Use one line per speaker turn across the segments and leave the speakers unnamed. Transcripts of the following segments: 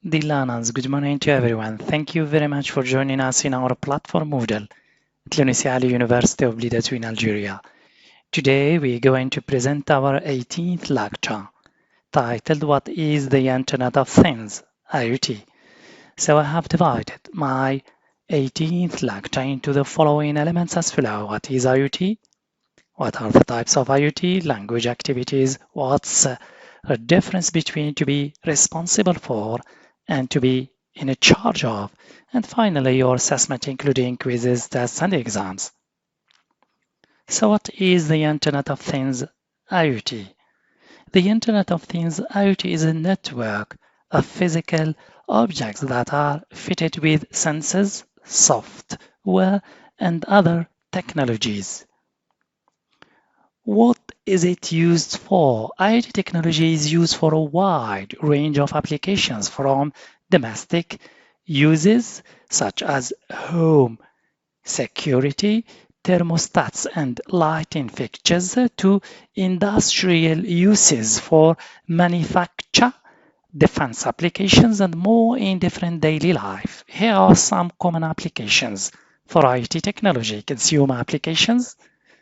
Dear learners, good morning to everyone. Thank you very much for joining us in our platform model at Yunus Ali University of Leadership in Algeria. Today we're going to present our 18th lecture titled What is the Internet of Things? IoT. So I have divided my 18th lecture into the following elements as follows. What is IoT? What are the types of IoT? Language activities? What's the difference between to be responsible for and to be in charge of? And finally, your assessment, including quizzes, tests, and exams. So, what is the Internet of Things IoT? The Internet of Things IoT is a network of physical objects that are fitted with sensors, software, and other technologies. What is it used for? IoT technology is used for a wide range of applications from domestic uses such as home security, thermostats and lighting fixtures to industrial uses for manufacture, defense applications and more in different daily life. Here are some common applications for IoT technology: consumer applications,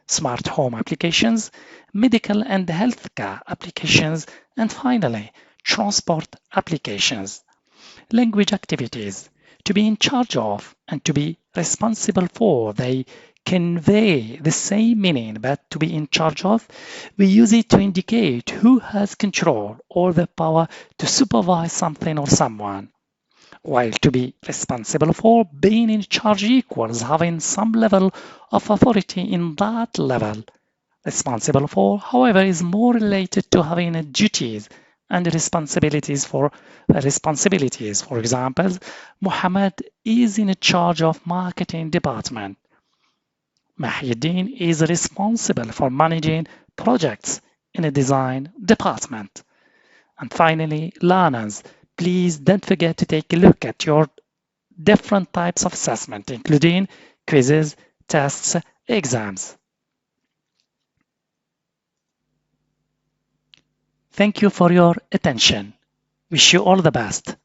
smart home applications, medical and healthcare applications, and finally, transport applications. Language activities. To be in charge of and to be responsible for, they convey the same meaning, but to be in charge of, we use it to indicate who has control or the power to supervise something or someone. While to be responsible for, being in charge equals having some level of authority in that level. Responsible for, however, is more related to having duties and responsibilities for responsibilities. For example, Muhammad is in charge of marketing department. Mahyuddin is responsible for managing projects in a design department. And finally, learners, please don't forget to take a look at your different types of assessment, including quizzes, tests, exams. Thank you for your attention. Wish you all the best.